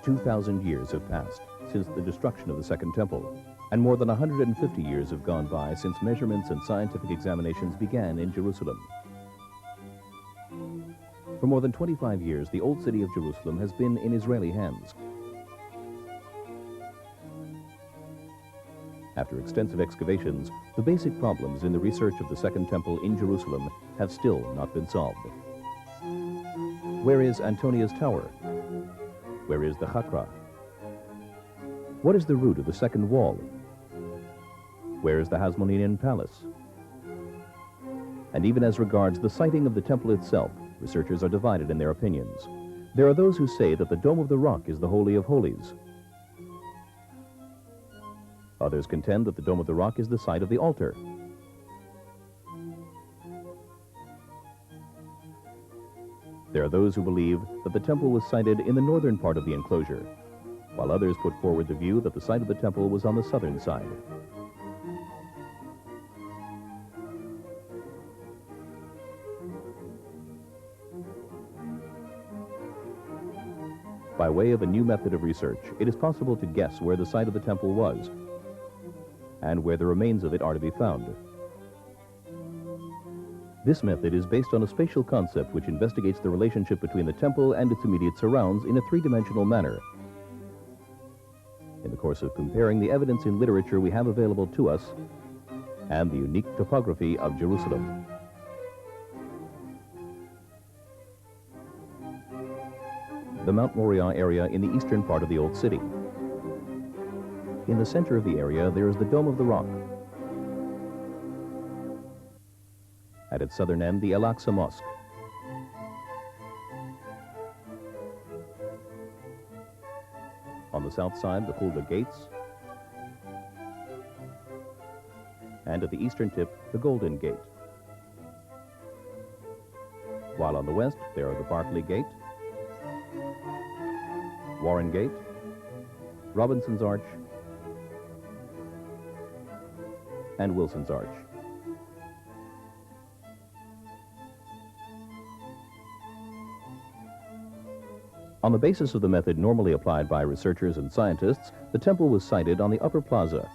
2,000 years have passed since the destruction of the Second Temple, and more than 150 years have gone by since measurements and scientific examinations began in Jerusalem. For more than 25 years, the old city of Jerusalem has been in Israeli hands. After extensive excavations, the basic problems in the research of the Second Temple in Jerusalem have still not been solved. Where is Antonia's tower? Where is the Chakra? What is the root of the second wall? Where is the Hasmonean palace? And even as regards the siting of the temple itself, researchers are divided in their opinions. There are those who say that the Dome of the Rock is the Holy of Holies. Others contend that the Dome of the Rock is the site of the altar. There are those who believe that the temple was sited in the northern part of the enclosure, while others put forward the view that the site of the temple was on the southern side. By way of a new method of research, it is possible to guess where the site of the temple was and where the remains of it are to be found. This method is based on a spatial concept which investigates the relationship between the temple and its immediate surrounds in a three-dimensional manner. In the course of comparing the evidence in literature we have available to us and the unique topography of Jerusalem. The Mount Moriah area in the eastern part of the Old City. In the center of the area, there is the Dome of the Rock. At its southern end, the Al-Aqsa Mosque. On the south side, the Hulda Gates. And at the eastern tip, the Golden Gate. While on the west, there are the Barclay Gate, Warren Gate, Robinson's Arch, and Wilson's Arch. On the basis of the method normally applied by researchers and scientists, the temple was sited on the Upper Plaza,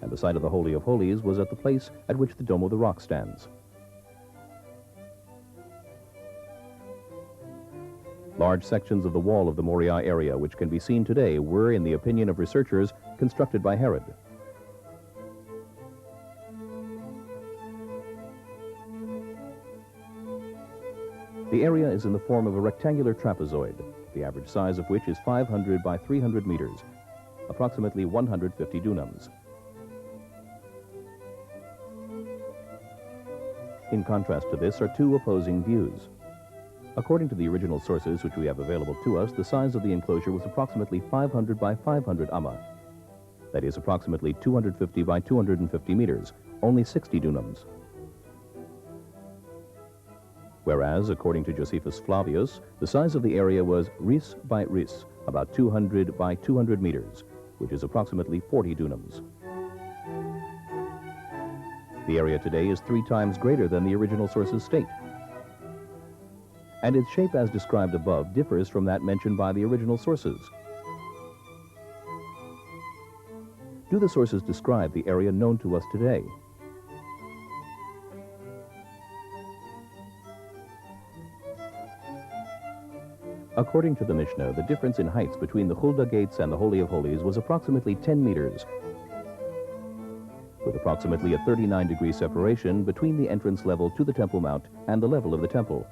and the site of the Holy of Holies was at the place at which the Dome of the Rock stands. Large sections of the wall of the Moriah area, which can be seen today, were, in the opinion of researchers, constructed by Herod. The area is in the form of a rectangular trapezoid, the average size of which is 500 by 300 meters, approximately 150 dunams. In contrast to this are two opposing views. According to the original sources which we have available to us, the size of the enclosure was approximately 500 by 500 amma. That is approximately 250 by 250 meters, only 60 dunams. Whereas, according to Josephus Flavius, the size of the area was ris by ris, about 200 by 200 meters, which is approximately 40 dunams. The area today is 3 times greater than the original sources state. And its shape as described above differs from that mentioned by the original sources. Do the sources describe the area known to us today? According to the Mishnah, the difference in heights between the Hulda Gates and the Holy of Holies was approximately 10 meters, with approximately a 39-degree separation between the entrance level to the Temple Mount and the level of the temple.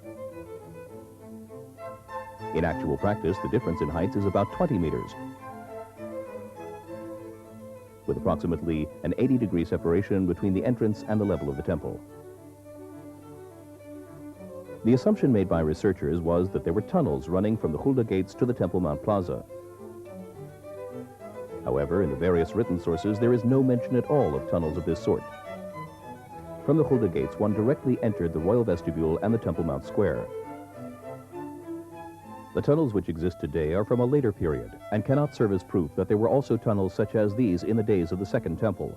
In actual practice, the difference in heights is about 20 meters, with approximately an 80-degree separation between the entrance and the level of the temple. The assumption made by researchers was that there were tunnels running from the Hulda Gates to the Temple Mount Plaza. However, in the various written sources, there is no mention at all of tunnels of this sort. From the Hulda Gates, one directly entered the royal vestibule and the Temple Mount Square. The tunnels which exist today are from a later period and cannot serve as proof that there were also tunnels such as these in the days of the Second Temple.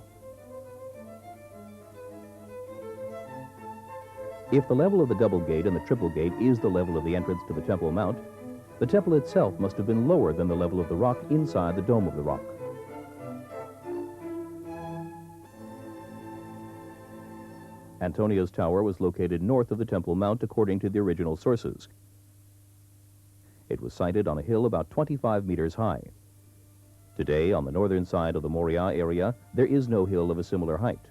If the level of the double gate and the triple gate is the level of the entrance to the Temple Mount, the temple itself must have been lower than the level of the rock inside the dome of the rock. Antonia's tower was located north of the Temple Mount according to the original sources. It was sited on a hill about 25 meters high. Today, on the northern side of the Moria area, there is no hill of a similar height.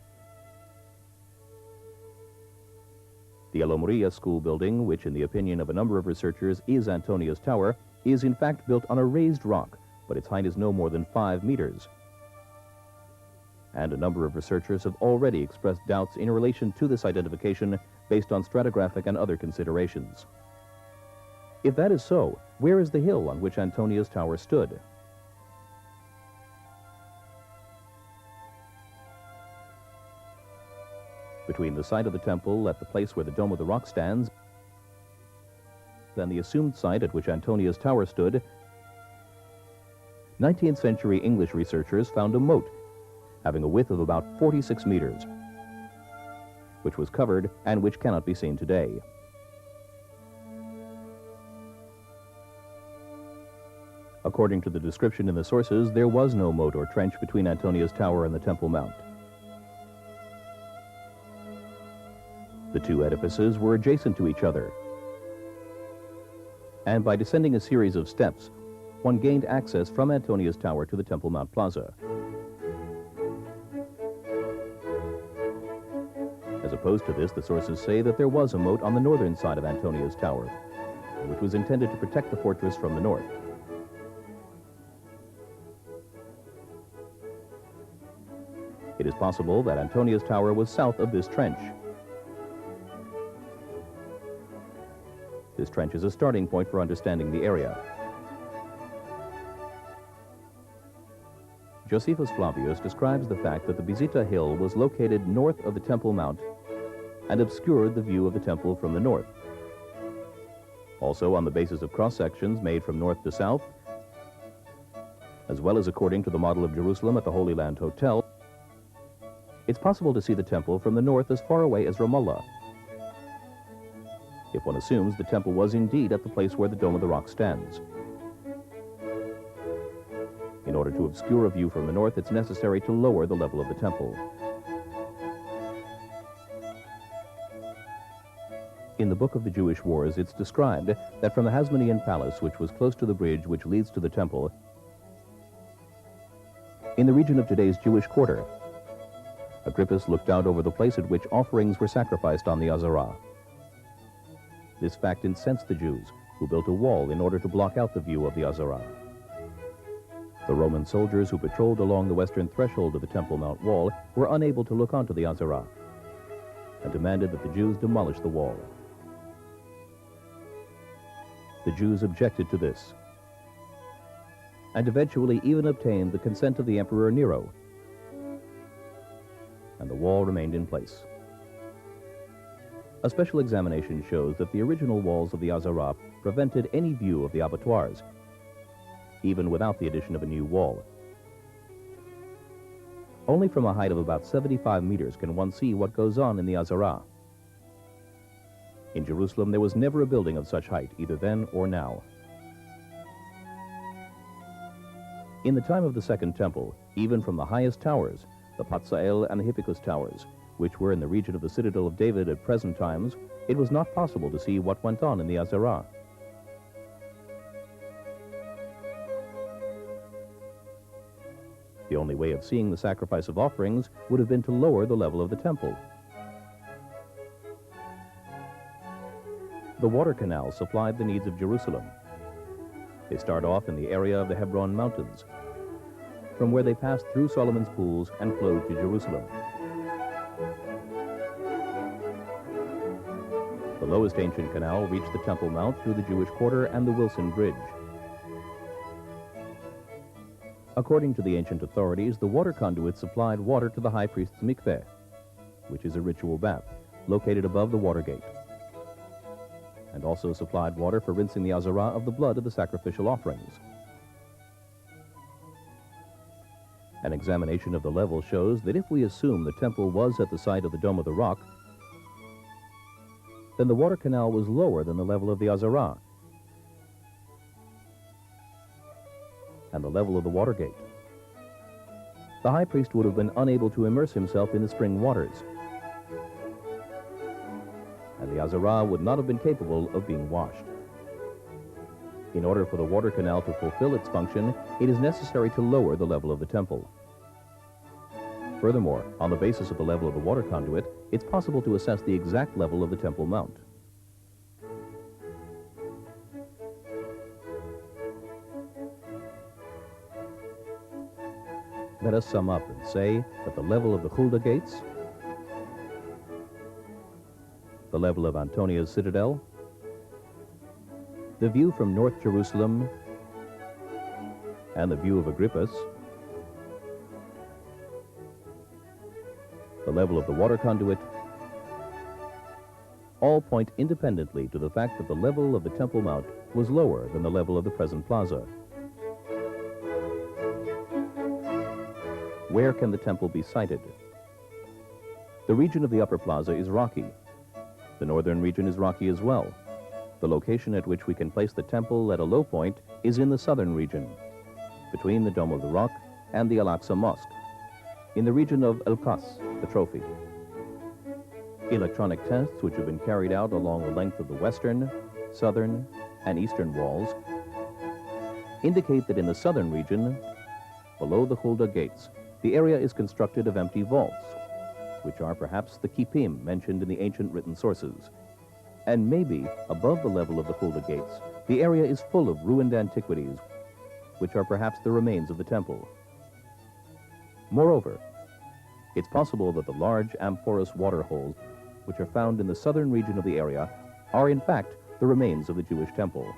The Moria school building, which in the opinion of a number of researchers is Antonia's tower, is in fact built on a raised rock, but its height is no more than 5 meters. And a number of researchers have already expressed doubts in relation to this identification based on stratigraphic and other considerations. If that is so, where is the hill on which Antonia's tower stood? Between the site of the temple at the place where the Dome of the Rock stands and the assumed site at which Antonia's tower stood, 19th century English researchers found a moat having a width of about 46 meters, which was covered and which cannot be seen today. According to the description in the sources, there was no moat or trench between Antonia's tower and the Temple Mount. The two edifices were adjacent to each other, and by descending a series of steps, one gained access from Antonia's tower to the Temple Mount Plaza. As opposed to this, the sources say that there was a moat on the northern side of Antonia's tower, which was intended to protect the fortress from the north. It is possible that Antonia's tower was south of this trench. This trench is a starting point for understanding the area. Josephus Flavius describes the fact that the Bizita Hill was located north of the Temple Mount and obscured the view of the temple from the north. Also, on the basis of cross-sections made from north to south, as well as according to the model of Jerusalem at the Holy Land Hotel, it's possible to see the temple from the north as far away as Ramallah, if one assumes the temple was indeed at the place where the Dome of the Rock stands. In order to obscure a view from the north, it's necessary to lower the level of the temple. In the Book of the Jewish Wars, it's described that from the Hasmonean Palace, which was close to the bridge which leads to the temple, in the region of today's Jewish Quarter, Agrippus looked out over the place at which offerings were sacrificed on the Azarah. This fact incensed the Jews, who built a wall in order to block out the view of the Azarah. The Roman soldiers who patrolled along the western threshold of the Temple Mount wall were unable to look onto the Azarah and demanded that the Jews demolish the wall. The Jews objected to this and eventually even obtained the consent of the Emperor Nero, and the wall remained in place. A special examination shows that the original walls of the Azarah prevented any view of the abattoirs, even without the addition of a new wall. Only from a height of about 75 meters can one see what goes on in the Azarah. In Jerusalem, there was never a building of such height, either then or now. In the time of the Second Temple, even from the highest towers, the Patsael and the Hippicus towers, which were in the region of the Citadel of David at present times, it was not possible to see what went on in the Azarah. The only way of seeing the sacrifice of offerings would have been to lower the level of the temple. The water canals supplied the needs of Jerusalem. They start off in the area of the Hebron Mountains, from where they passed through Solomon's pools and flowed to Jerusalem. The lowest ancient canal reached the Temple Mount through the Jewish Quarter and the Wilson Bridge. According to the ancient authorities, the water conduit supplied water to the high priest's mikveh, which is a ritual bath, located above the water gate. and also supplied water for rinsing the azara of the blood of the sacrificial offerings. An examination of the level shows that if we assume the temple was at the site of the Dome of the Rock, then the water canal was lower than the level of the azara and the level of the water gate. The high priest would have been unable to immerse himself in the spring waters, and the azara would not have been capable of being washed. In order for the water canal to fulfill its function, it is necessary to lower the level of the temple. Furthermore, on the basis of the level of the water conduit, it's possible to assess the exact level of the temple mount. Let us sum up and say that the level of the Hulda gates, the level of Antonia's citadel, the view from North Jerusalem, and the view of Agrippus, the level of the water conduit, all point independently to the fact that the level of the Temple Mount was lower than the level of the present plaza. Where can the temple be sited? The region of the upper plaza is rocky. The northern region is rocky as well. The location at which we can place the temple at a low point is in the southern region, between the Dome of the Rock and the Al-Aqsa Mosque, in the region of El-Qas, the trophy. Electronic tests which have been carried out along the length of the western, southern, and eastern walls indicate that in the southern region, below the Hulda gates, the area is constructed of empty vaults, which are perhaps the kippim mentioned in the ancient written sources. And maybe, above the level of the Hulda gates, the area is full of ruined antiquities, which are perhaps the remains of the temple. Moreover, it's possible that the large amorphous water holes, which are found in the southern region of the area, are in fact the remains of the Jewish temple.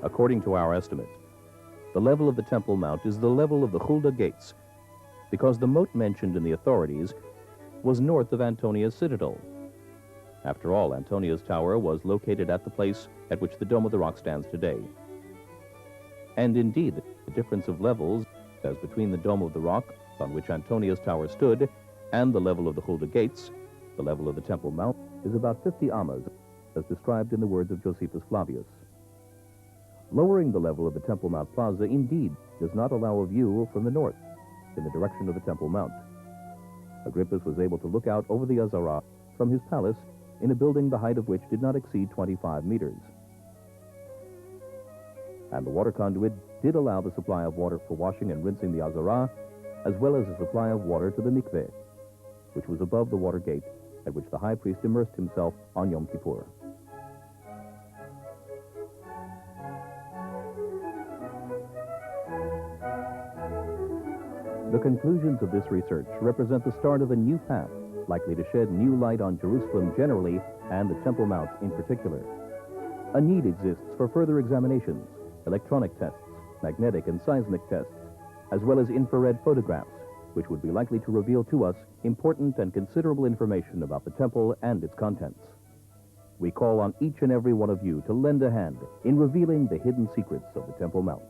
According to our estimate, the level of the Temple Mount is the level of the Hulda gates, because the moat mentioned in the authorities was north of Antonia's citadel. After all, Antonia's tower was located at the place at which the Dome of the Rock stands today. And indeed, the difference of levels, as between the Dome of the Rock, on which Antonia's tower stood, and the level of the Hulda gates, the level of the Temple Mount, is about 50 amas, as described in the words of Josephus Flavius. Lowering the level of the Temple Mount Plaza indeed does not allow a view from the north, in the direction of the Temple Mount. Agrippus was able to look out over the Azara from his palace in a building the height of which did not exceed 25 meters. And the water conduit did allow the supply of water for washing and rinsing the Azara, as well as a supply of water to the mikveh, which was above the water gate at which the high priest immersed himself on Yom Kippur. The conclusions of this research represent the start of a new path, likely to shed new light on Jerusalem generally and the Temple Mount in particular. A need exists for further examinations, electronic tests, magnetic and seismic tests, as well as infrared photographs, which would be likely to reveal to us important and considerable information about the temple and its contents. We call on each and every one of you to lend a hand in revealing the hidden secrets of the Temple Mount.